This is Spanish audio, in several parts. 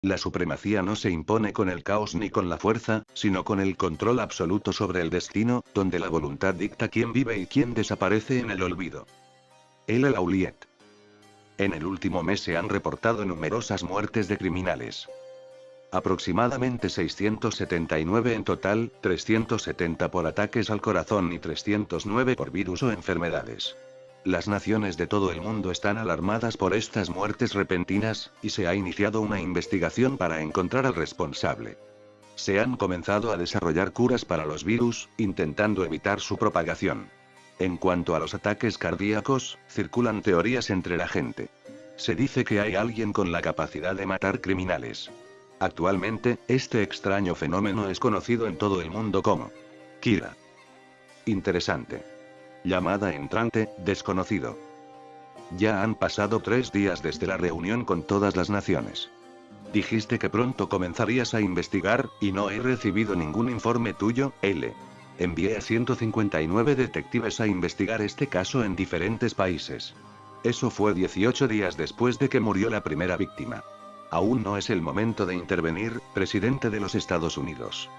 La supremacía no se impone con el caos ni con la fuerza, sino con el control absoluto sobre el destino, donde la voluntad dicta quién vive y quién desaparece en el olvido. El Lauliet. En el último mes se han reportado numerosas muertes de criminales. Aproximadamente 679 en total, 370 por ataques al corazón y 309 por virus o enfermedades. Las naciones de todo el mundo están alarmadas por estas muertes repentinas, y se ha iniciado una investigación para encontrar al responsable. Se han comenzado a desarrollar curas para los virus, intentando evitar su propagación. En cuanto a los ataques cardíacos, circulan teorías entre la gente. Se dice que hay alguien con la capacidad de matar criminales. Actualmente, este extraño fenómeno es conocido en todo el mundo como Kira. Interesante. Llamada entrante, desconocido. Ya han pasado 3 días desde la reunión con todas las naciones. Dijiste que pronto comenzarías a investigar, y no he recibido ningún informe tuyo, L. Envié a 159 detectives a investigar este caso en diferentes países. Eso fue 18 días después de que murió la primera víctima. Aún no es el momento de intervenir, presidente de los Estados Unidos.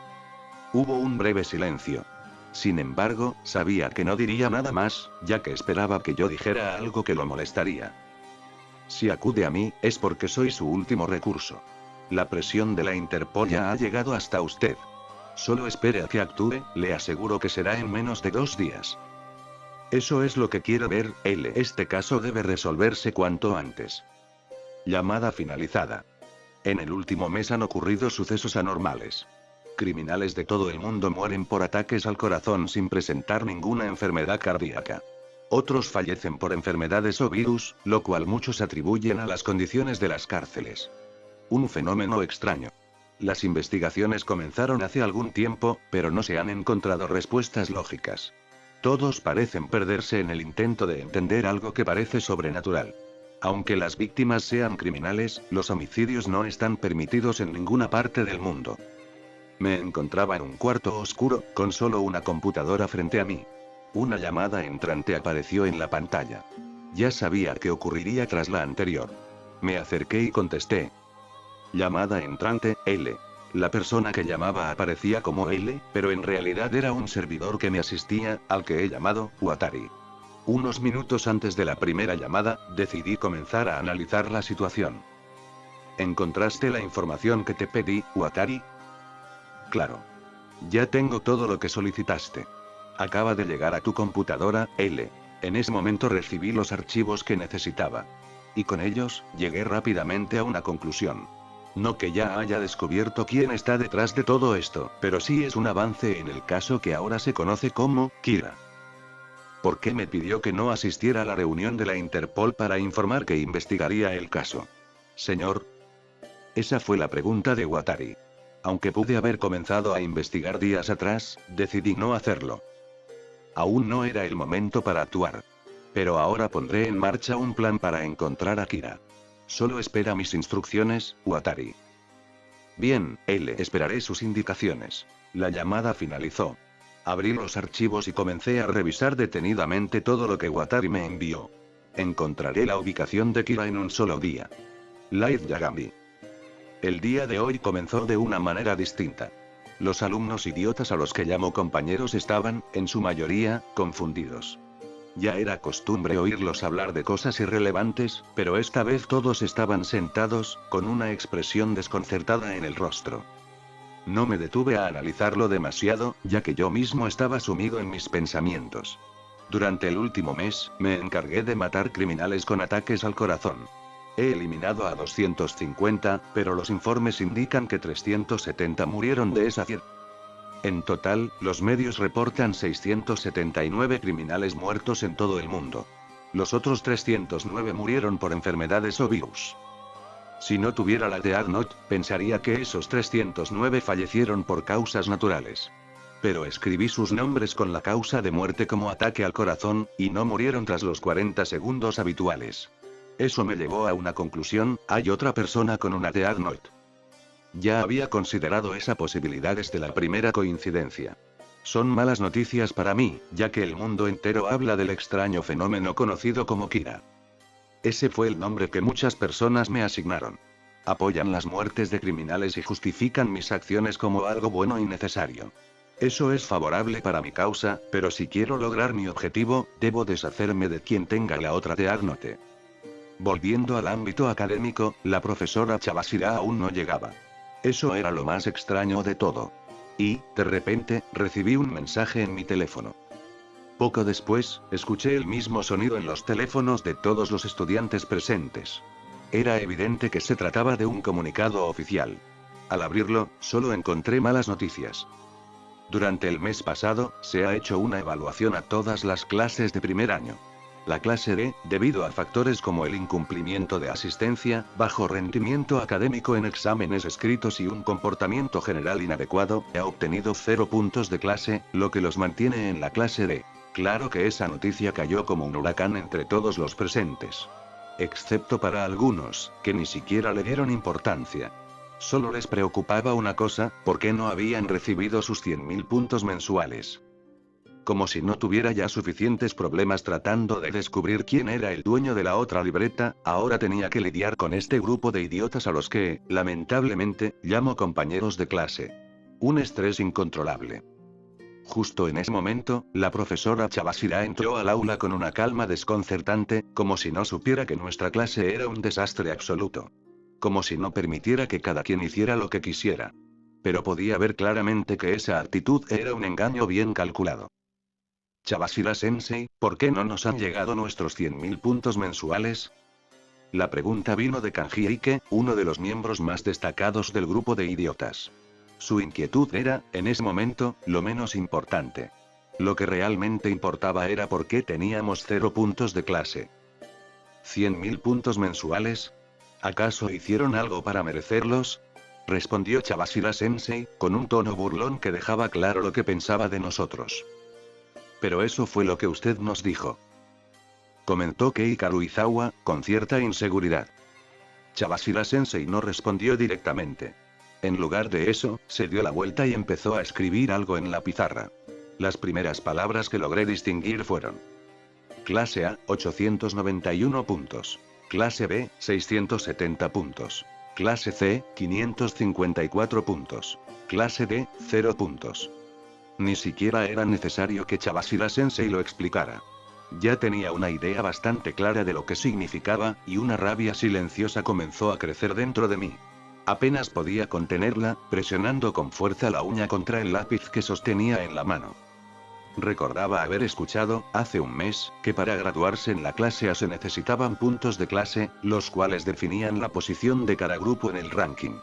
Hubo un breve silencio. Sin embargo, sabía que no diría nada más, ya que esperaba que yo dijera algo que lo molestaría. Si acude a mí, es porque soy su último recurso. La presión de la Interpol ya ha llegado hasta usted. Solo espere a que actúe, le aseguro que será en menos de 2 días. Eso es lo que quiero ver, L. Este caso debe resolverse cuanto antes. Llamada finalizada. En el último mes han ocurrido sucesos anormales. Criminales de todo el mundo mueren por ataques al corazón sin presentar ninguna enfermedad cardíaca. Otros fallecen por enfermedades o virus, lo cual muchos atribuyen a las condiciones de las cárceles. Un fenómeno extraño. Las investigaciones comenzaron hace algún tiempo, pero no se han encontrado respuestas lógicas. Todos parecen perderse en el intento de entender algo que parece sobrenatural. Aunque las víctimas sean criminales, los homicidios no están permitidos en ninguna parte del mundo. Me encontraba en un cuarto oscuro, con solo una computadora frente a mí. Una llamada entrante apareció en la pantalla. Ya sabía qué ocurriría tras la anterior. Me acerqué y contesté. Llamada entrante, L. La persona que llamaba aparecía como L, pero en realidad era un servidor que me asistía, al que he llamado Watari. Unos minutos antes de la primera llamada, decidí comenzar a analizar la situación. ¿Encontraste la información que te pedí, Watari? Claro. Ya tengo todo lo que solicitaste. Acaba de llegar a tu computadora, L. En ese momento recibí los archivos que necesitaba. Y con ellos, llegué rápidamente a una conclusión. No que ya haya descubierto quién está detrás de todo esto, pero sí es un avance en el caso que ahora se conoce como Kira. ¿Por qué me pidió que no asistiera a la reunión de la Interpol para informar que investigaría el caso? Señor. Esa fue la pregunta de Watari. Aunque pude haber comenzado a investigar días atrás, decidí no hacerlo. Aún no era el momento para actuar. Pero ahora pondré en marcha un plan para encontrar a Kira. Solo espera mis instrucciones, Watari. Bien, L. Esperaré sus indicaciones. La llamada finalizó. Abrí los archivos y comencé a revisar detenidamente todo lo que Watari me envió. Encontraré la ubicación de Kira en un solo día. Light Yagami. El día de hoy comenzó de una manera distinta. Los alumnos idiotas a los que llamo compañeros estaban, en su mayoría, confundidos. Ya era costumbre oírlos hablar de cosas irrelevantes, pero esta vez todos estaban sentados, con una expresión desconcertada en el rostro. No me detuve a analizarlo demasiado, ya que yo mismo estaba sumido en mis pensamientos. Durante el último mes, me encargué de matar criminales con ataques al corazón. He eliminado a 250, pero los informes indican que 370 murieron de esa cierta. En total, los medios reportan 679 criminales muertos en todo el mundo. Los otros 309 murieron por enfermedades o virus. Si no tuviera la Death Note, pensaría que esos 309 fallecieron por causas naturales. Pero escribí sus nombres con la causa de muerte como ataque al corazón, y no murieron tras los 40 segundos habituales. Eso me llevó a una conclusión: hay otra persona con una Death Note. Ya había considerado esa posibilidad desde la primera coincidencia. Son malas noticias para mí, ya que el mundo entero habla del extraño fenómeno conocido como Kira. Ese fue el nombre que muchas personas me asignaron. apoyan las muertes de criminales y justifican mis acciones como algo bueno y necesario. Eso es favorable para mi causa, pero si quiero lograr mi objetivo, debo deshacerme de quien tenga la otra Death. Volviendo al ámbito académico, la profesora Chavasira aún no llegaba. Eso era lo más extraño de todo. Y, de repente, recibí un mensaje en mi teléfono. Poco después, escuché el mismo sonido en los teléfonos de todos los estudiantes presentes. Era evidente que se trataba de un comunicado oficial. Al abrirlo, solo encontré malas noticias. Durante el mes pasado, se ha hecho una evaluación a todas las clases de primer año. La clase D, debido a factores como el incumplimiento de asistencia, bajo rendimiento académico en exámenes escritos y un comportamiento general inadecuado, ha obtenido 0 puntos de clase, lo que los mantiene en la clase D. Claro que esa noticia cayó como un huracán entre todos los presentes. Excepto para algunos, que ni siquiera le dieron importancia. Solo les preocupaba una cosa: ¿por qué no habían recibido sus 100.000 puntos mensuales? Como si no tuviera ya suficientes problemas tratando de descubrir quién era el dueño de la otra libreta, ahora tenía que lidiar con este grupo de idiotas a los que, lamentablemente, llamo compañeros de clase. Un estrés incontrolable. Justo en ese momento, la profesora Chavasira entró al aula con una calma desconcertante, como si no supiera que nuestra clase era un desastre absoluto. Como si no permitiera que cada quien hiciera lo que quisiera. Pero podía ver claramente que esa actitud era un engaño bien calculado. Chavasira-sensei, ¿por qué no nos han llegado nuestros 100.000 puntos mensuales? La pregunta vino de Kanji Ike, uno de los miembros más destacados del grupo de idiotas. Su inquietud era, en ese momento, lo menos importante. Lo que realmente importaba era por qué teníamos 0 puntos de clase. ¿100.000 puntos mensuales? ¿Acaso hicieron algo para merecerlos? Respondió Chavasira-sensei, con un tono burlón que dejaba claro lo que pensaba de nosotros. Pero eso fue lo que usted nos dijo. Comentó Kei Karuizawa, con cierta inseguridad. Chavasira-sensei no respondió directamente. En lugar de eso, se dio la vuelta y empezó a escribir algo en la pizarra. Las primeras palabras que logré distinguir fueron: Clase A, 891 puntos. Clase B, 670 puntos. Clase C, 554 puntos. Clase D, 0 puntos. Ni siquiera era necesario que Chavasira-sensei lo explicara. Ya tenía una idea bastante clara de lo que significaba, y una rabia silenciosa comenzó a crecer dentro de mí. Apenas podía contenerla, presionando con fuerza la uña contra el lápiz que sostenía en la mano. Recordaba haber escuchado, hace un mes, que para graduarse en la clase A se necesitaban puntos de clase, los cuales definían la posición de cada grupo en el ranking.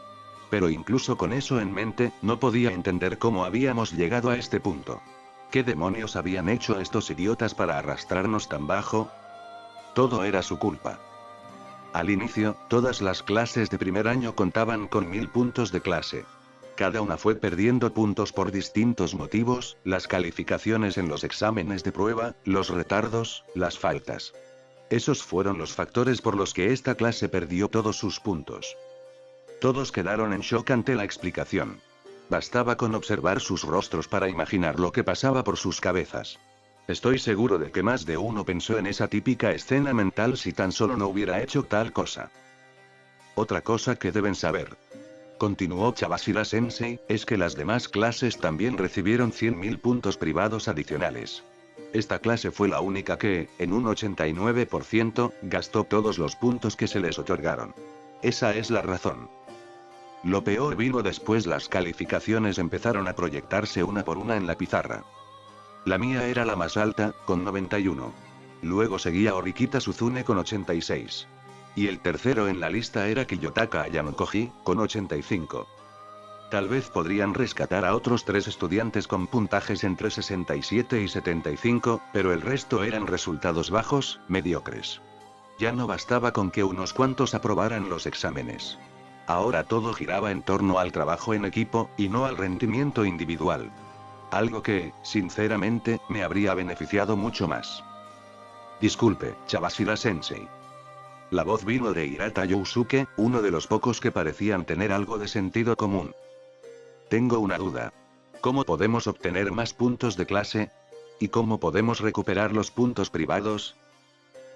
Pero incluso con eso en mente, no podía entender cómo habíamos llegado a este punto. ¿Qué demonios habían hecho estos idiotas para arrastrarnos tan bajo? Todo era su culpa. Al inicio, todas las clases de primer año contaban con 1000 puntos de clase. Cada una fue perdiendo puntos por distintos motivos: las calificaciones en los exámenes de prueba, los retardos, las faltas. Esos fueron los factores por los que esta clase perdió todos sus puntos. Todos quedaron en shock ante la explicación. Bastaba con observar sus rostros para imaginar lo que pasaba por sus cabezas. Estoy seguro de que más de uno pensó en esa típica escena mental si tan solo no hubiera hecho tal cosa. Otra cosa que deben saber, continuó Chavasira-sensei, es que las demás clases también recibieron 100.000 puntos privados adicionales. Esta clase fue la única que, en un 89%, gastó todos los puntos que se les otorgaron. Esa es la razón. Lo peor vino después: las calificaciones empezaron a proyectarse una por una en la pizarra. La mía era la más alta, con 91. Luego seguía Orikita Suzune con 86. Y el tercero en la lista era Kiyotaka Ayanokoji, con 85. Tal vez podrían rescatar a otros 3 estudiantes con puntajes entre 67 y 75, pero el resto eran resultados bajos, mediocres. Ya no bastaba con que unos cuantos aprobaran los exámenes. Ahora todo giraba en torno al trabajo en equipo, y no al rendimiento individual. Algo que, sinceramente, me habría beneficiado mucho más. Disculpe, Chavasira-sensei. La voz vino de Hirata Yousuke, uno de los pocos que parecían tener algo de sentido común. Tengo una duda. ¿Cómo podemos obtener más puntos de clase? ¿Y cómo podemos recuperar los puntos privados?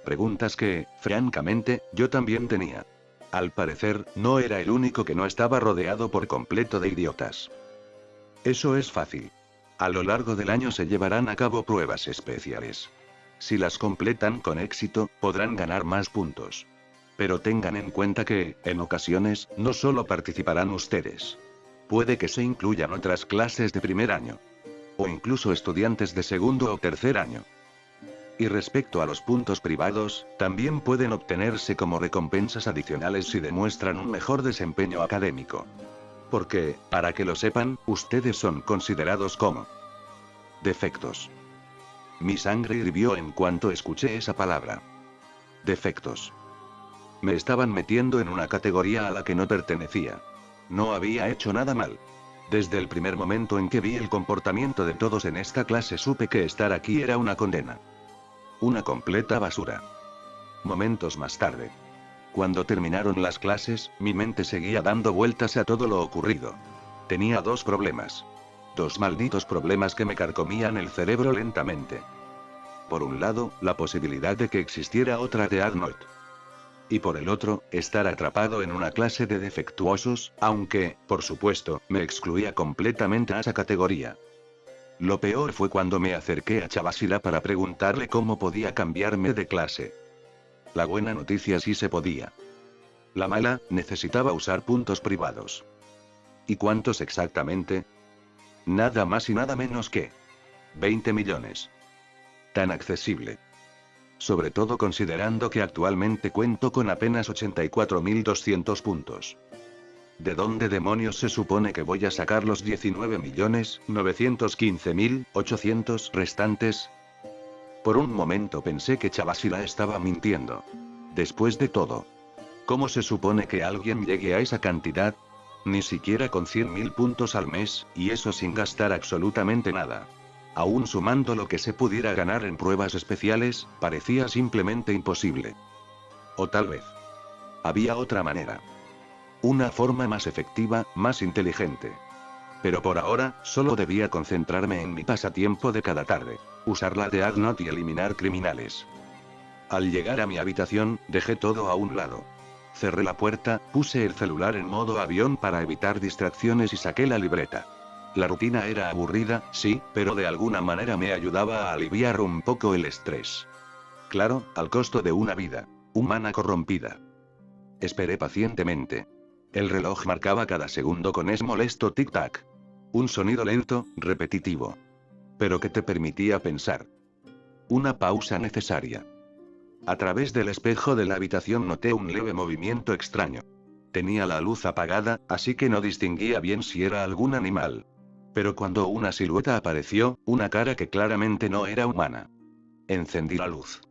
Preguntas que, francamente, yo también tenía. Al parecer, no era el único que no estaba rodeado por completo de idiotas. Eso es fácil. A lo largo del año se llevarán a cabo pruebas especiales. Si las completan con éxito, podrán ganar más puntos. Pero tengan en cuenta que, en ocasiones, no solo participarán ustedes. Puede que se incluyan otras clases de primer año. O incluso estudiantes de segundo o tercer año. Y respecto a los puntos privados, también pueden obtenerse como recompensas adicionales si demuestran un mejor desempeño académico. Porque, para que lo sepan, ustedes son considerados como defectos. Mi sangre hirvió en cuanto escuché esa palabra. Defectos. Me estaban metiendo en una categoría a la que no pertenecía. No había hecho nada mal. Desde el primer momento en que vi el comportamiento de todos en esta clase supe que estar aquí era una condena. Una completa basura. Momentos más tarde. Cuando terminaron las clases, mi mente seguía dando vueltas a todo lo ocurrido. Tenía dos problemas. Dos malditos problemas que me carcomían el cerebro lentamente. Por un lado, la posibilidad de que existiera otra Death Note. Y por el otro, estar atrapado en una clase de defectuosos, aunque, por supuesto, me excluía completamente a esa categoría. Lo peor fue cuando me acerqué a Chavasila para preguntarle cómo podía cambiarme de clase. La buena noticia sí se podía. La mala, necesitaba usar puntos privados. ¿Y cuántos exactamente? Nada más y nada menos que 20 millones. Tan accesible. Sobre todo considerando que actualmente cuento con apenas 84.200 puntos. ¿De dónde demonios se supone que voy a sacar los 19.915.800 restantes? Por un momento pensé que Chavasila estaba mintiendo. Después de todo, ¿cómo se supone que alguien llegue a esa cantidad? Ni siquiera con 100.000 puntos al mes, y eso sin gastar absolutamente nada. Aún sumando lo que se pudiera ganar en pruebas especiales, parecía simplemente imposible. O tal vez había otra manera. Una forma más efectiva, más inteligente. Pero por ahora, solo debía concentrarme en mi pasatiempo de cada tarde. Usar la Death Note y eliminar criminales. Al llegar a mi habitación, dejé todo a un lado. Cerré la puerta, puse el celular en modo avión para evitar distracciones y saqué la libreta. La rutina era aburrida, sí, pero de alguna manera me ayudaba a aliviar un poco el estrés. Claro, al costo de una vida humana corrompida. Esperé pacientemente. El reloj marcaba cada segundo con ese molesto tic-tac. Un sonido lento, repetitivo. Pero que te permitía pensar. Una pausa necesaria. A través del espejo de la habitación noté un leve movimiento extraño. Tenía la luz apagada, así que no distinguía bien si era algún animal. Pero cuando una silueta apareció, una cara que claramente no era humana. Encendí la luz.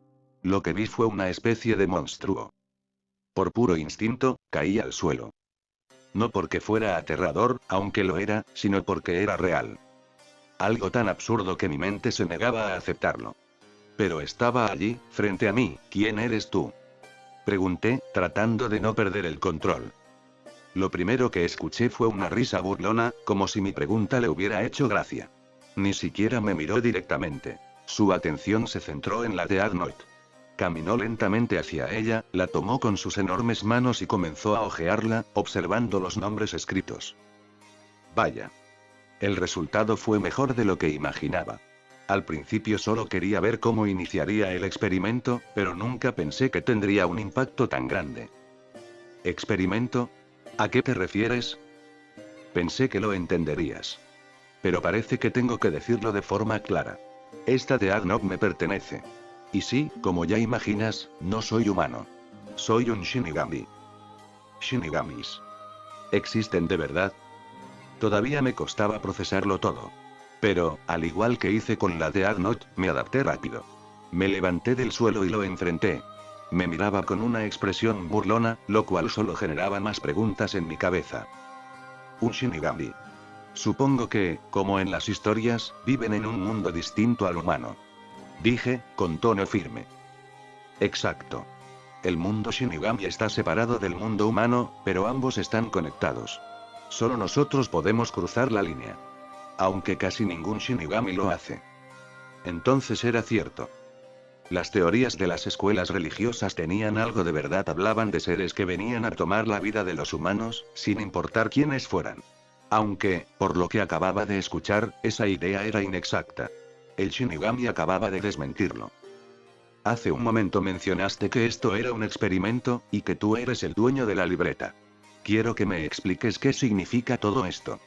Lo que vi fue una especie de monstruo. Por puro instinto, caí al suelo. No porque fuera aterrador, aunque lo era, sino porque era real. Algo tan absurdo que mi mente se negaba a aceptarlo. Pero estaba allí, frente a mí. ¿Quién eres tú?, pregunté, tratando de no perder el control. Lo primero que escuché fue una risa burlona, como si mi pregunta le hubiera hecho gracia. Ni siquiera me miró directamente. Su atención se centró en la Death Note. Caminó lentamente hacia ella, la tomó con sus enormes manos y comenzó a hojearla, observando los nombres escritos. Vaya. El resultado fue mejor de lo que imaginaba. Al principio solo quería ver cómo iniciaría el experimento, pero nunca pensé que tendría un impacto tan grande. ¿Experimento? ¿A qué te refieres? Pensé que lo entenderías. Pero parece que tengo que decirlo de forma clara. Esta Death Note me pertenece. Y sí, como ya imaginas, no soy humano. Soy un Shinigami. Shinigamis. ¿Existen de verdad? Todavía me costaba procesarlo todo. Pero, al igual que hice con la Death Note, me adapté rápido. Me levanté del suelo y lo enfrenté. Me miraba con una expresión burlona, lo cual solo generaba más preguntas en mi cabeza. Un Shinigami. Supongo que, como en las historias, viven en un mundo distinto al humano. Dije, con tono firme. Exacto. El mundo Shinigami está separado del mundo humano, pero ambos están conectados. Solo nosotros podemos cruzar la línea. Aunque casi ningún Shinigami lo hace. Entonces era cierto. Las teorías de las escuelas religiosas tenían algo de verdad, hablaban de seres que venían a tomar la vida de los humanos, sin importar quiénes fueran. Aunque, por lo que acababa de escuchar, esa idea era inexacta. El Shinigami acababa de desmentirlo. Hace un momento mencionaste que esto era un experimento, y que tú eres el dueño de la libreta. Quiero que me expliques qué significa todo esto.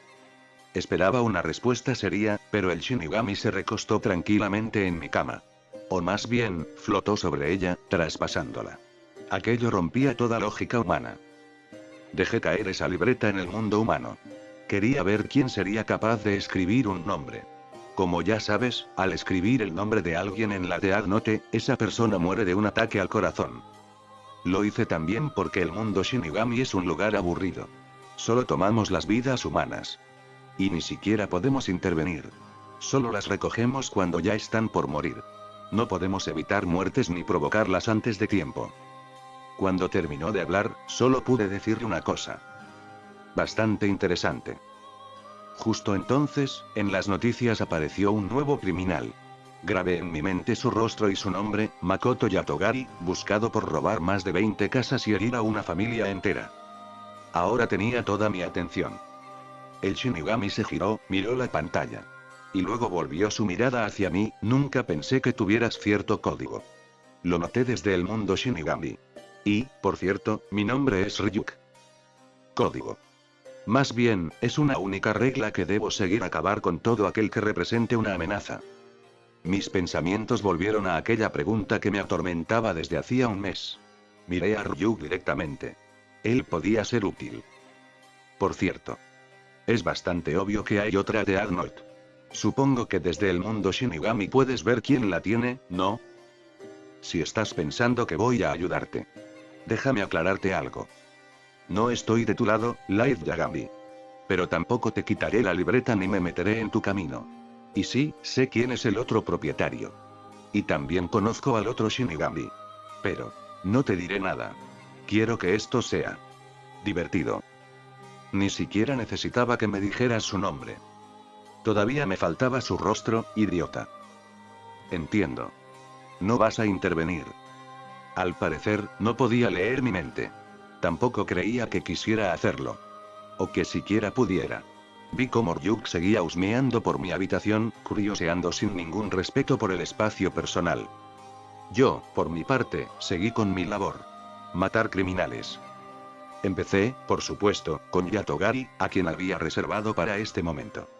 Esperaba una respuesta seria, pero el Shinigami se recostó tranquilamente en mi cama. O más bien, flotó sobre ella, traspasándola. Aquello rompía toda lógica humana. Dejé caer esa libreta en el mundo humano. Quería ver quién sería capaz de escribir un nombre. Como ya sabes, al escribir el nombre de alguien en la Death Note, esa persona muere de un ataque al corazón. Lo hice también porque el mundo Shinigami es un lugar aburrido. Solo tomamos las vidas humanas. Y ni siquiera podemos intervenir. Solo las recogemos cuando ya están por morir. No podemos evitar muertes ni provocarlas antes de tiempo. Cuando terminó de hablar, solo pude decirle una cosa. Bastante interesante. Justo entonces, en las noticias apareció un nuevo criminal. Grabé en mi mente su rostro y su nombre, Makoto Yatogari, buscado por robar más de 20 casas y herir a una familia entera. Ahora tenía toda mi atención. El Shinigami se giró, miró la pantalla. Y luego volvió su mirada hacia mí. Nunca pensé que tuvieras cierto código. Lo noté desde el mundo Shinigami. Y, por cierto, mi nombre es Ryuk. Código. Más bien, es una única regla que debo seguir: acabar con todo aquel que represente una amenaza. Mis pensamientos volvieron a aquella pregunta que me atormentaba desde hacía un mes. Miré a Ryuk directamente. Él podía ser útil. Por cierto. Es bastante obvio que hay otra Death Note. Supongo que desde el mundo Shinigami puedes ver quién la tiene, ¿no? Si estás pensando que voy a ayudarte. Déjame aclararte algo. No estoy de tu lado, Light Yagami. Pero tampoco te quitaré la libreta ni me meteré en tu camino. Y sí, sé quién es el otro propietario. Y también conozco al otro Shinigami. Pero, no te diré nada. Quiero que esto sea divertido. Ni siquiera necesitaba que me dijeras su nombre. Todavía me faltaba su rostro, idiota. Entiendo. No vas a intervenir. Al parecer, no podía leer mi mente. Tampoco creía que quisiera hacerlo. O que siquiera pudiera. Vi cómo Ryuk seguía husmeando por mi habitación, curioseando sin ningún respeto por el espacio personal. Yo, por mi parte, seguí con mi labor. Matar criminales. Empecé, por supuesto, con Yatogari, a quien había reservado para este momento.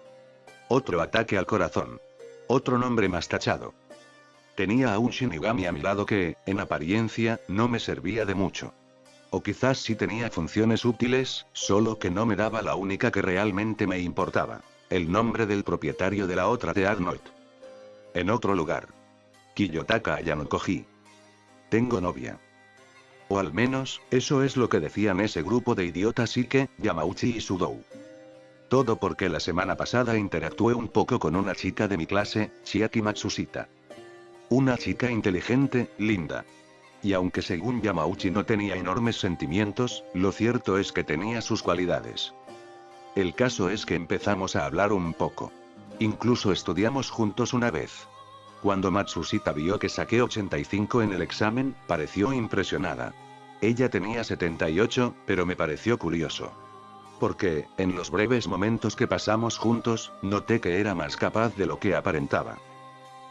Otro ataque al corazón. Otro nombre más tachado. Tenía a un Shinigami a mi lado que, en apariencia, no me servía de mucho. O quizás sí tenía funciones útiles, solo que no me daba la única que realmente me importaba. El nombre del propietario de la otra Death Note. En otro lugar. Kiyotaka Ayanokoji. Tengo novia. O al menos, eso es lo que decían ese grupo de idiotas Ike, Yamauchi y Sudou. Todo porque la semana pasada interactué un poco con una chica de mi clase, Chiaki Matsushita. Una chica inteligente, linda. Y aunque según Yamauchi no tenía enormes sentimientos, lo cierto es que tenía sus cualidades. El caso es que empezamos a hablar un poco. Incluso estudiamos juntos una vez. Cuando Matsushita vio que saqué 85 en el examen, pareció impresionada. Ella tenía 78, pero me pareció curioso. Porque, en los breves momentos que pasamos juntos, noté que era más capaz de lo que aparentaba.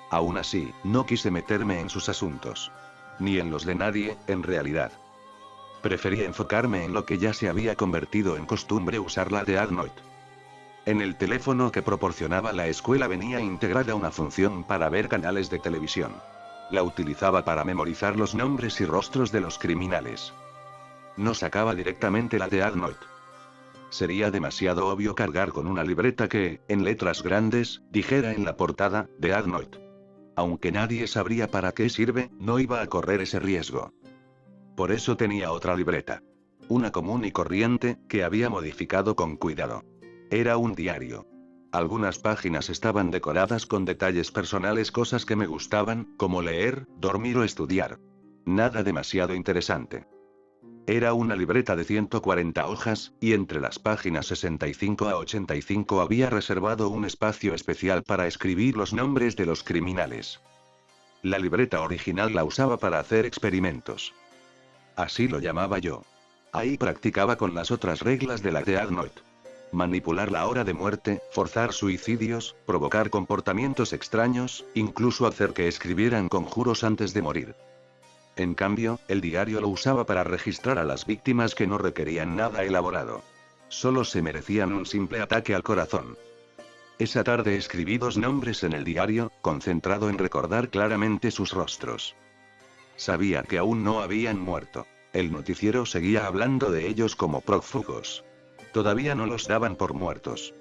Aún así, no quise meterme en sus asuntos. Ni en los de nadie, en realidad. Preferí enfocarme en lo que ya se había convertido en costumbre usar: la Death Note. En el teléfono que proporcionaba la escuela venía integrada una función para ver canales de televisión. La utilizaba para memorizar los nombres y rostros de los criminales. No sacaba directamente la Death Note. Sería demasiado obvio cargar con una libreta que, en letras grandes, dijera en la portada, Death Note. Aunque nadie sabría para qué sirve, no iba a correr ese riesgo. Por eso tenía otra libreta. Una común y corriente, que había modificado con cuidado. Era un diario. Algunas páginas estaban decoradas con detalles personales, cosas que me gustaban, como leer, dormir o estudiar. Nada demasiado interesante. Era una libreta de 140 hojas, y entre las páginas 65 a 85 había reservado un espacio especial para escribir los nombres de los criminales. La libreta original la usaba para hacer experimentos. Así lo llamaba yo. Ahí practicaba con las otras reglas de la Death Note. Manipular la hora de muerte, forzar suicidios, provocar comportamientos extraños, incluso hacer que escribieran conjuros antes de morir. En cambio, el diario lo usaba para registrar a las víctimas que no requerían nada elaborado. Solo se merecían un simple ataque al corazón. Esa tarde escribí 2 nombres en el diario, concentrado en recordar claramente sus rostros. Sabía que aún no habían muerto. El noticiero seguía hablando de ellos como prófugos. Todavía no los daban por muertos.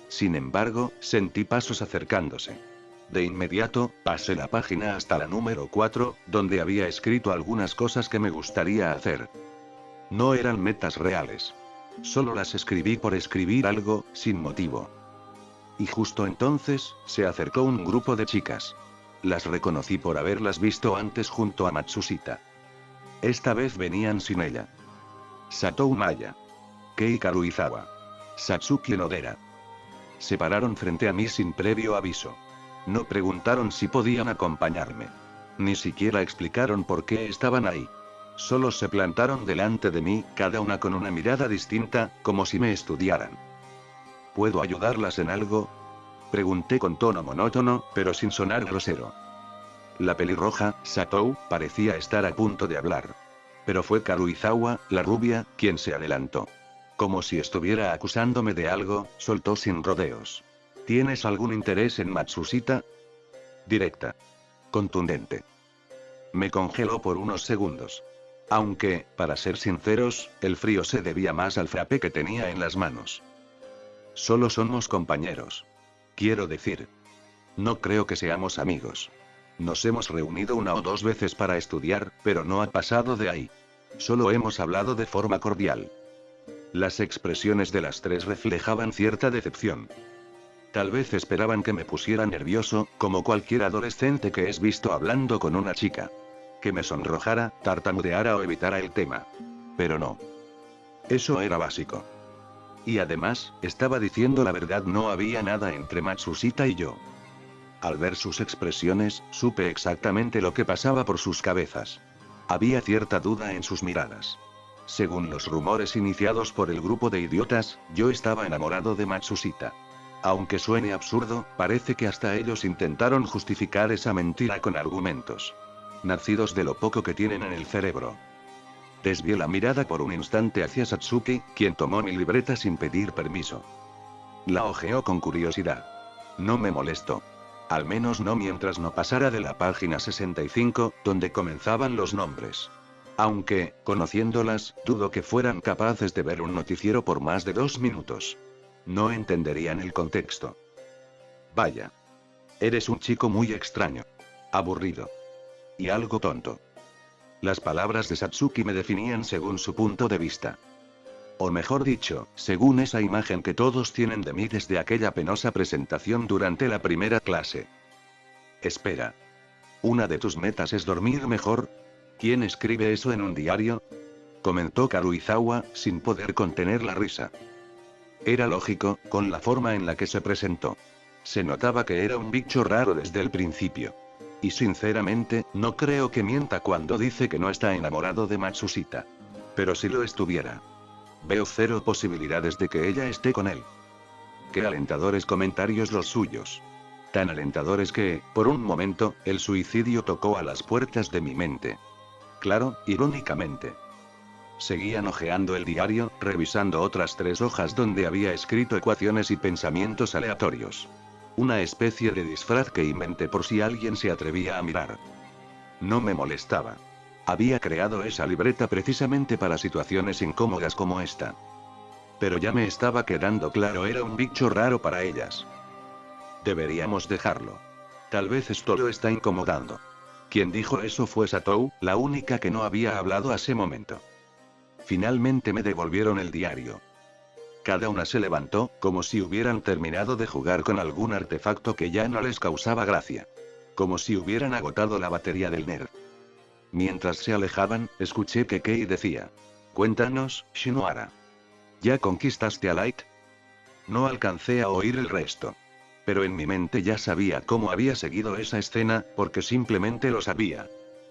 Sin embargo, sentí pasos acercándose. De inmediato, pasé la página hasta la número 4, donde había escrito algunas cosas que me gustaría hacer. No eran metas reales. Solo las escribí por escribir algo, sin motivo. Y justo entonces, se acercó un grupo de chicas. Las reconocí por haberlas visto antes junto a Matsushita. Esta vez venían sin ella. Satou Maya. Kei Karuizawa. Satsuki Nodera. Se pararon frente a mí sin previo aviso. No preguntaron si podían acompañarme. Ni siquiera explicaron por qué estaban ahí. Solo se plantaron delante de mí, cada una con una mirada distinta, como si me estudiaran. ¿Puedo ayudarlas en algo? Pregunté con tono monótono, pero sin sonar grosero. La pelirroja, Satou, parecía estar a punto de hablar. Pero fue Karuizawa, la rubia, quien se adelantó. Como si estuviera acusándome de algo, soltó sin rodeos. ¿Tienes algún interés en Matsushita? Directa. Contundente. Me congeló por unos segundos. Aunque, para ser sinceros, el frío se debía más al frappé que tenía en las manos. Solo somos compañeros. Quiero decir. No creo que seamos amigos. Nos hemos reunido 1 o 2 veces para estudiar, pero no ha pasado de ahí. Solo hemos hablado de forma cordial. Las expresiones de las 3 reflejaban cierta decepción. Tal vez esperaban que me pusiera nervioso, como cualquier adolescente que es visto hablando con una chica. Que me sonrojara, tartamudeara o evitara el tema. Pero no. Eso era básico. Y además, estaba diciendo la verdad, no había nada entre Matsushita y yo. Al ver sus expresiones, supe exactamente lo que pasaba por sus cabezas. Había cierta duda en sus miradas. Según los rumores iniciados por el grupo de idiotas, yo estaba enamorado de Matsushita. Aunque suene absurdo, parece que hasta ellos intentaron justificar esa mentira con argumentos. Nacidos de lo poco que tienen en el cerebro. Desvié la mirada por un instante hacia Satsuki, quien tomó mi libreta sin pedir permiso. La hojeó con curiosidad. No me molestó. Al menos no mientras no pasara de la página 65, donde comenzaban los nombres. Aunque, conociéndolas, dudo que fueran capaces de ver un noticiero por más de 2 minutos. No entenderían el contexto. Vaya. Eres un chico muy extraño. Aburrido. Y algo tonto. Las palabras de Satsuki me definían según su punto de vista. O mejor dicho, según esa imagen que todos tienen de mí desde aquella penosa presentación durante la primera clase. Espera. ¿Una de tus metas es dormir mejor? ¿Quién escribe eso en un diario? Comentó Karuizawa, sin poder contener la risa. Era lógico, con la forma en la que se presentó. Se notaba que era un bicho raro desde el principio. Y sinceramente, no creo que mienta cuando dice que no está enamorado de Matsushita. Pero si lo estuviera. Veo 0 posibilidades de que ella esté con él. Qué alentadores comentarios los suyos. Tan alentadores que, por un momento, el suicidio tocó a las puertas de mi mente. Claro, irónicamente. Seguían hojeando el diario, revisando otras 3 hojas donde había escrito ecuaciones y pensamientos aleatorios. Una especie de disfraz que inventé por si alguien se atrevía a mirar. No me molestaba. Había creado esa libreta precisamente para situaciones incómodas como esta. Pero ya me estaba quedando claro, era un bicho raro para ellas. Deberíamos dejarlo. Tal vez esto lo está incomodando. Quien dijo eso fue Satou, la única que no había hablado a ese momento. Finalmente me devolvieron el diario. Cada una se levantó, como si hubieran terminado de jugar con algún artefacto que ya no les causaba gracia. Como si hubieran agotado la batería del NER. Mientras se alejaban, escuché que Kei decía: «Cuéntanos, Shinohara. ¿Ya conquistaste a Light?» No alcancé a oír el resto. Pero en mi mente ya sabía cómo había seguido esa escena, porque simplemente lo sabía.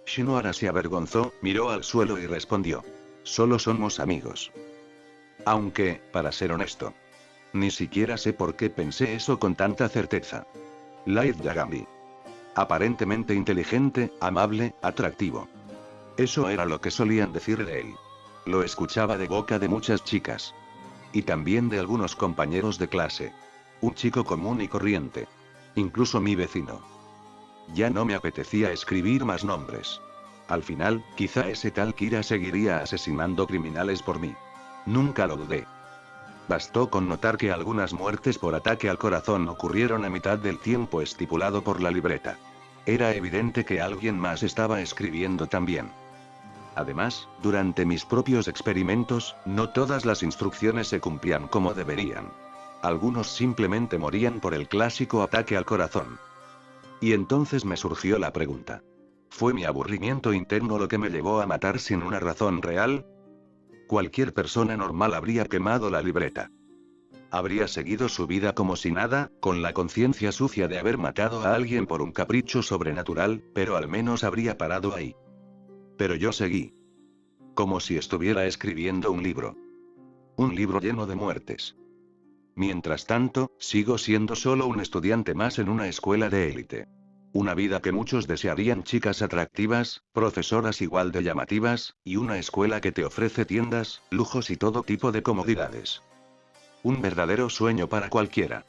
Shinohara se avergonzó, miró al suelo y respondió. Solo somos amigos. Aunque, para ser honesto, ni siquiera sé por qué pensé eso con tanta certeza. Light Yagami. Aparentemente inteligente, amable, atractivo. Eso era lo que solían decir de él. Lo escuchaba de boca de muchas chicas. Y también de algunos compañeros de clase. Un chico común y corriente. Incluso mi vecino. Ya no me apetecía escribir más nombres. Al final, quizá ese tal Kira seguiría asesinando criminales por mí. Nunca lo dudé. Bastó con notar que algunas muertes por ataque al corazón ocurrieron a mitad del tiempo estipulado por la libreta. Era evidente que alguien más estaba escribiendo también. Además, durante mis propios experimentos, no todas las instrucciones se cumplían como deberían. Algunos simplemente morían por el clásico ataque al corazón. Y entonces me surgió la pregunta. ¿Fue mi aburrimiento interno lo que me llevó a matar sin una razón real? Cualquier persona normal habría quemado la libreta. Habría seguido su vida como si nada, con la conciencia sucia de haber matado a alguien por un capricho sobrenatural, pero al menos habría parado ahí. Pero yo seguí. Como si estuviera escribiendo un libro. Un libro lleno de muertes. Mientras tanto, sigo siendo solo un estudiante más en una escuela de élite. Una vida que muchos desearían, chicas atractivas, profesoras igual de llamativas, y una escuela que te ofrece tiendas, lujos y todo tipo de comodidades. Un verdadero sueño para cualquiera.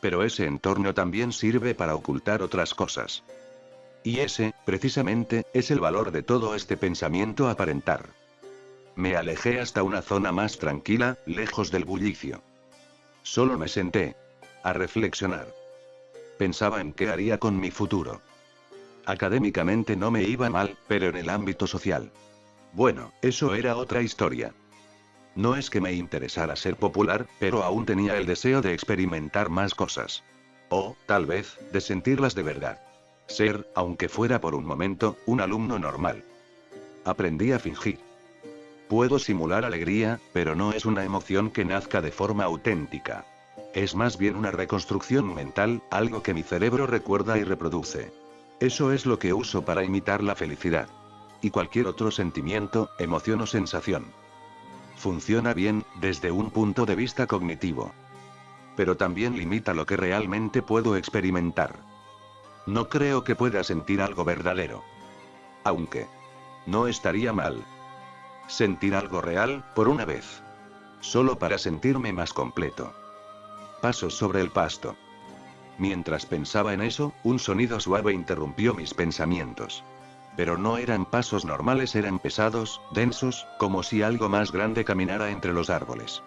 Pero ese entorno también sirve para ocultar otras cosas. Y ese, precisamente, es el valor de todo este pensamiento aparentar. Me alejé hasta una zona más tranquila, lejos del bullicio. Solo me senté. A reflexionar. Pensaba en qué haría con mi futuro. Académicamente no me iba mal, pero en el ámbito social. Bueno, eso era otra historia. No es que me interesara ser popular, pero aún tenía el deseo de experimentar más cosas. O, tal vez, de sentirlas de verdad. Ser, aunque fuera por un momento, un alumno normal. Aprendí a fingir. Puedo simular alegría, pero no es una emoción que nazca de forma auténtica. Es más bien una reconstrucción mental, algo que mi cerebro recuerda y reproduce. Eso es lo que uso para imitar la felicidad. Y cualquier otro sentimiento, emoción o sensación. Funciona bien, desde un punto de vista cognitivo. Pero también limita lo que realmente puedo experimentar. No creo que pueda sentir algo verdadero. Aunque no estaría mal sentir algo real, por una vez. Solo para sentirme más completo. Pasos sobre el pasto. Mientras pensaba en eso, un sonido suave interrumpió mis pensamientos. Pero no eran pasos normales, eran pesados, densos, como si algo más grande caminara entre los árboles.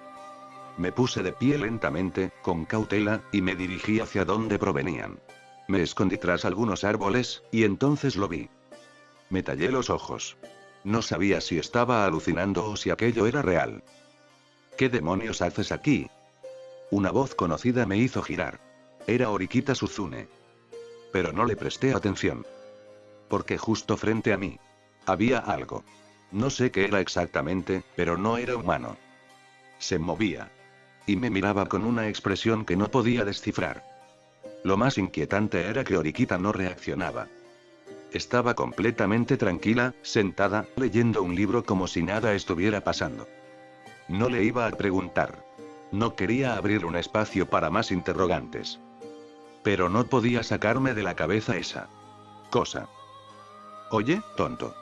Me puse de pie lentamente, con cautela, y me dirigí hacia donde provenían. Me escondí tras algunos árboles, y entonces lo vi. Me tallé los ojos. No sabía si estaba alucinando o si aquello era real. ¿Qué demonios haces aquí? Una voz conocida me hizo girar. Era Horikita Suzune. Pero no le presté atención. Porque justo frente a mí había algo. No sé qué era exactamente, pero no era humano. Se movía. Y me miraba con una expresión que no podía descifrar. Lo más inquietante era que Horikita no reaccionaba. Estaba completamente tranquila, sentada, leyendo un libro como si nada estuviera pasando. No le iba a preguntar. No quería abrir un espacio para más interrogantes. Pero no podía sacarme de la cabeza esa cosa. Oye, tonto.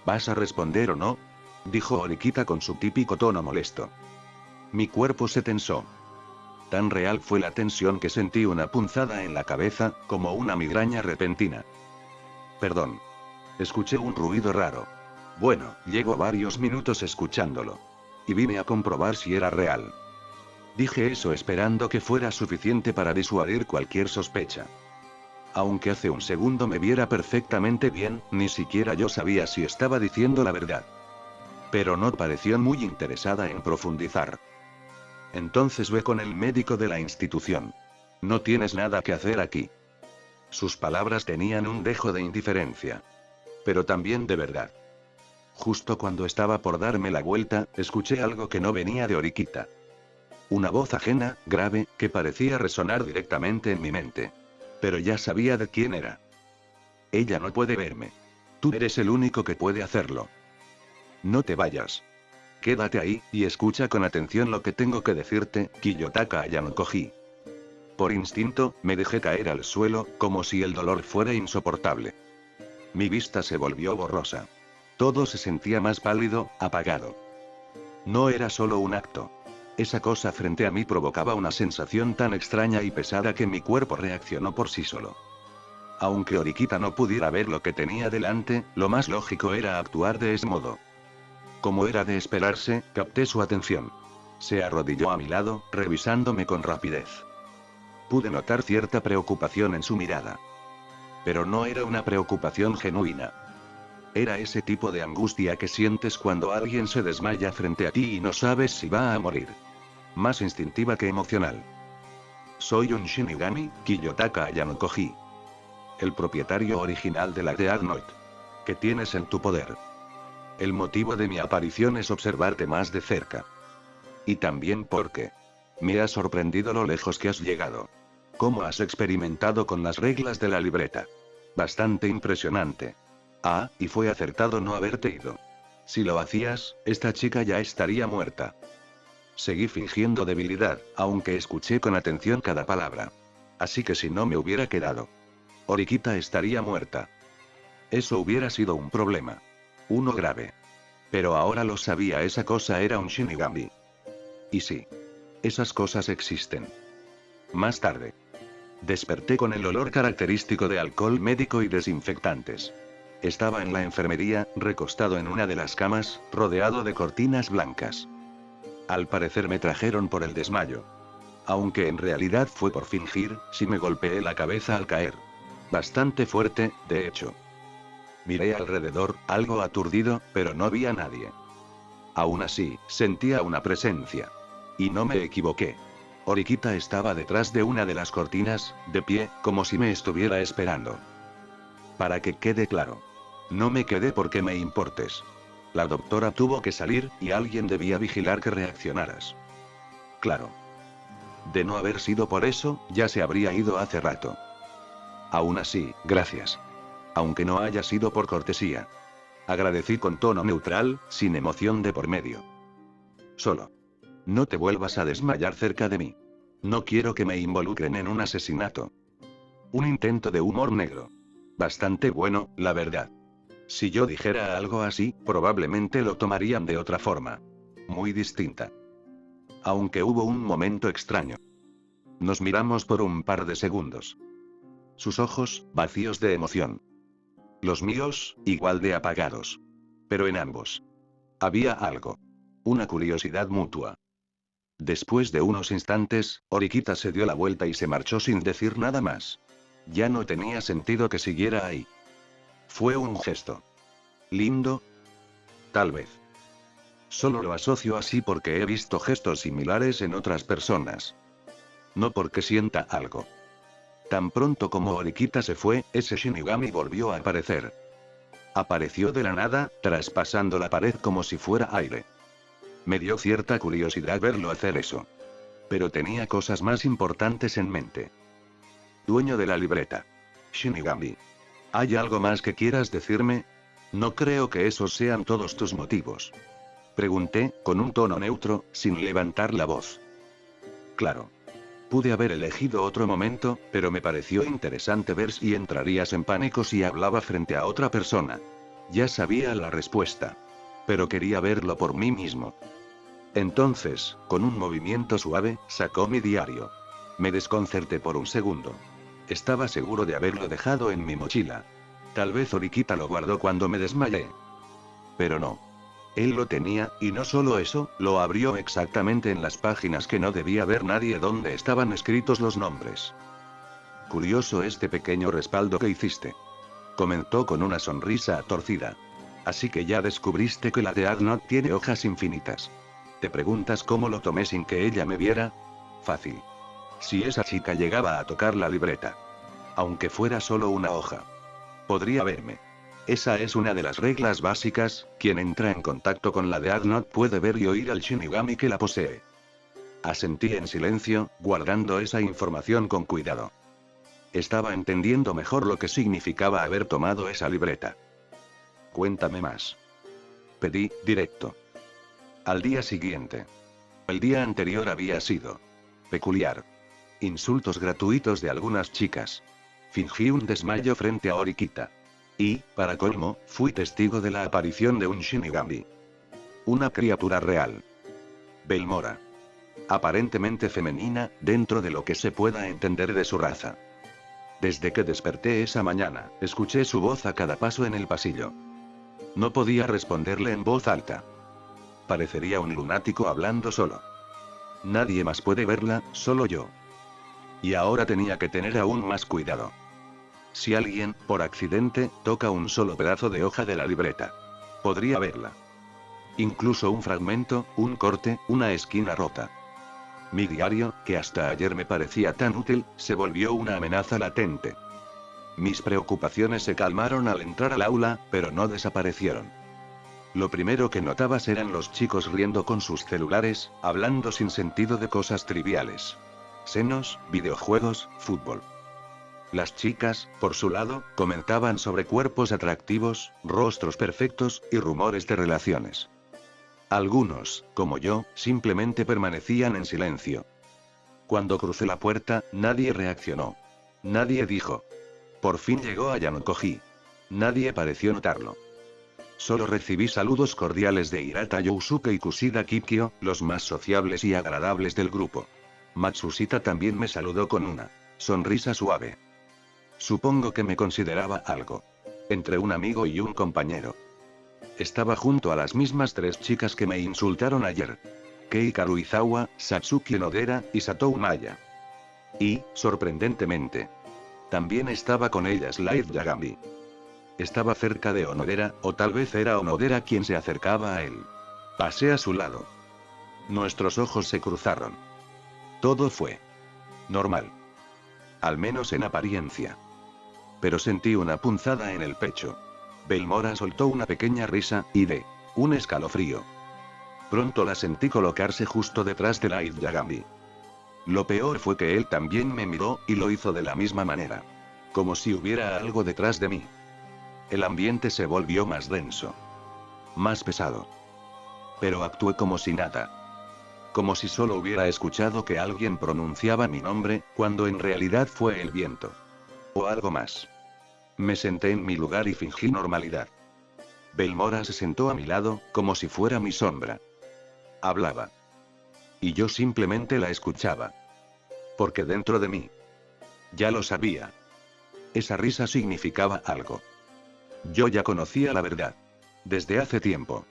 ¿Vas a responder o no? Dijo Horikita con su típico tono molesto. Mi cuerpo se tensó. Tan real fue la tensión que sentí una punzada en la cabeza, como una migraña repentina. Perdón. Escuché un ruido raro. Bueno, llevo varios minutos escuchándolo. Y vine a comprobar si era real. Dije eso esperando que fuera suficiente para disuadir cualquier sospecha. Aunque hace un segundo me viera perfectamente bien, ni siquiera yo sabía si estaba diciendo la verdad. Pero no pareció muy interesada en profundizar. Entonces ve con el médico de la institución. No tienes nada que hacer aquí. Sus palabras tenían un dejo de indiferencia. Pero también de verdad. Justo cuando estaba por darme la vuelta, escuché algo que no venía de Horikita. Una voz ajena, grave, que parecía resonar directamente en mi mente. Pero ya sabía de quién era. Ella no puede verme. Tú eres el único que puede hacerlo. No te vayas. Quédate ahí, y escucha con atención lo que tengo que decirte, Kiyotaka Ayanokoji. Por instinto, me dejé caer al suelo, como si el dolor fuera insoportable. Mi vista se volvió borrosa. Todo se sentía más pálido, apagado. No era solo un acto. Esa cosa frente a mí provocaba una sensación tan extraña y pesada que mi cuerpo reaccionó por sí solo. Aunque Orikita no pudiera ver lo que tenía delante, lo más lógico era actuar de ese modo. Como era de esperarse, capté su atención. Se arrodilló a mi lado, revisándome con rapidez. Pude notar cierta preocupación en su mirada. Pero no era una preocupación genuina. Era ese tipo de angustia que sientes cuando alguien se desmaya frente a ti y no sabes si va a morir. Más instintiva que emocional. Soy un Shinigami, Kiyotaka Ayanokoji. El propietario original de la Death Note. ¿Qué tienes en tu poder? El motivo de mi aparición es observarte más de cerca. Y también porque me ha sorprendido lo lejos que has llegado. ¿Cómo has experimentado con las reglas de la libreta? Bastante impresionante. Ah, y fue acertado no haberte ido. Si lo hacías, esta chica ya estaría muerta. Seguí fingiendo debilidad, aunque escuché con atención cada palabra. Así que si no me hubiera quedado, Orikita estaría muerta. Eso hubiera sido un problema. Uno grave. Pero ahora lo sabía, esa cosa era un Shinigami. Y sí. Esas cosas existen. Más tarde. Desperté con el olor característico de alcohol médico y desinfectantes. Estaba en la enfermería, recostado en una de las camas, rodeado de cortinas blancas. Al parecer me trajeron por el desmayo. Aunque en realidad fue por fingir, sí me golpeé la cabeza al caer. Bastante fuerte, de hecho. Miré alrededor, algo aturdido, pero no vi a nadie. Aún así, sentía una presencia. Y no me equivoqué. Orikita estaba detrás de una de las cortinas, de pie, como si me estuviera esperando. Para que quede claro. No me quedé porque me importes. La doctora tuvo que salir, y alguien debía vigilar que reaccionaras. Claro. De no haber sido por eso, ya se habría ido hace rato. Aún así, gracias. Aunque no haya sido por cortesía. Agradecí con tono neutral, sin emoción de por medio. Solo. No te vuelvas a desmayar cerca de mí. No quiero que me involucren en un asesinato. Un intento de humor negro. Bastante bueno, la verdad. Si yo dijera algo así, probablemente lo tomarían de otra forma. Muy distinta. Aunque hubo un momento extraño. Nos miramos por un par de segundos. Sus ojos, vacíos de emoción. Los míos, igual de apagados. Pero en ambos. Había algo. Una curiosidad mutua. Después de unos instantes, Orikita se dio la vuelta y se marchó sin decir nada más. Ya no tenía sentido que siguiera ahí. Fue un gesto. ¿Lindo? Tal vez. Solo lo asocio así porque he visto gestos similares en otras personas. No porque sienta algo. Tan pronto como Orikita se fue, ese Shinigami volvió a aparecer. Apareció de la nada, traspasando la pared como si fuera aire. Me dio cierta curiosidad verlo hacer eso. Pero tenía cosas más importantes en mente. Dueño de la libreta. Shinigami. ¿Hay algo más que quieras decirme? No creo que esos sean todos tus motivos. Pregunté, con un tono neutro, sin levantar la voz. Claro. Pude haber elegido otro momento, pero me pareció interesante ver si entrarías en pánico si hablaba frente a otra persona. Ya sabía la respuesta. Pero quería verlo por mí mismo. Entonces, con un movimiento suave, sacó mi diario. Me desconcerté por un segundo. Estaba seguro de haberlo dejado en mi mochila. Tal vez Orikita lo guardó cuando me desmayé. Pero no. Él lo tenía, y no solo eso, lo abrió exactamente en las páginas que no debía ver nadie donde estaban escritos los nombres. Curioso este pequeño respaldo que hiciste. Comentó con una sonrisa torcida. Así que ya descubriste que la Death Note tiene hojas infinitas. ¿Te preguntas cómo lo tomé sin que ella me viera? Fácil. Si esa chica llegaba a tocar la libreta. Aunque fuera solo una hoja. Podría verme. Esa es una de las reglas básicas, quien entra en contacto con la Death Note puede ver y oír al Shinigami que la posee. Asentí en silencio, guardando esa información con cuidado. Estaba entendiendo mejor lo que significaba haber tomado esa libreta. Cuéntame más. Pedí, directo. Al día siguiente. El día anterior había sido peculiar. Insultos gratuitos de algunas chicas. Fingí un desmayo frente a Orikita. Y, para colmo, fui testigo de la aparición de un Shinigami. Una criatura real. Belmora. Aparentemente femenina, dentro de lo que se pueda entender de su raza. Desde que desperté esa mañana, escuché su voz a cada paso en el pasillo. No podía responderle en voz alta. Parecería un lunático hablando solo. Nadie más puede verla, solo yo. Y ahora tenía que tener aún más cuidado. Si alguien, por accidente, toca un solo pedazo de hoja de la libreta, podría verla. Incluso un fragmento, un corte, una esquina rota. Mi diario, que hasta ayer me parecía tan útil, se volvió una amenaza latente. Mis preocupaciones se calmaron al entrar al aula, pero no desaparecieron. Lo primero que notabas eran los chicos riendo con sus celulares, hablando sin sentido de cosas triviales. Senos, videojuegos, fútbol. Las chicas, por su lado, comentaban sobre cuerpos atractivos, rostros perfectos, y rumores de relaciones. Algunos, como yo, simplemente permanecían en silencio. Cuando crucé la puerta, nadie reaccionó. Nadie dijo. Por fin llegó a Yanokoji. Nadie pareció notarlo. Solo recibí saludos cordiales de Hirata Yousuke y Kushida Kikyo, los más sociables y agradables del grupo. Matsushita también me saludó con una sonrisa suave. Supongo que me consideraba algo. Entre un amigo y un compañero. Estaba junto a las mismas tres chicas que me insultaron ayer. Kei Karuizawa, Satsuki Onodera, y Satou Maya. Y, sorprendentemente, también estaba con ellas Light Yagami. Estaba cerca de Onodera, o tal vez era Onodera quien se acercaba a él. Pasé a su lado. Nuestros ojos se cruzaron. Todo fue normal. Al menos en apariencia. Pero sentí una punzada en el pecho. Belmora soltó una pequeña risa, y de un escalofrío. Pronto la sentí colocarse justo detrás de Light Yagami. Lo peor fue que él también me miró, y lo hizo de la misma manera. Como si hubiera algo detrás de mí. El ambiente se volvió más denso. Más pesado. Pero actué como si nada. Como si solo hubiera escuchado que alguien pronunciaba mi nombre, cuando en realidad fue el viento. O algo más. Me senté en mi lugar y fingí normalidad. Belmora se sentó a mi lado, como si fuera mi sombra. Hablaba. Y yo simplemente la escuchaba. Porque dentro de mí. Ya lo sabía. Esa risa significaba algo. Yo ya conocía la verdad. Desde hace tiempo.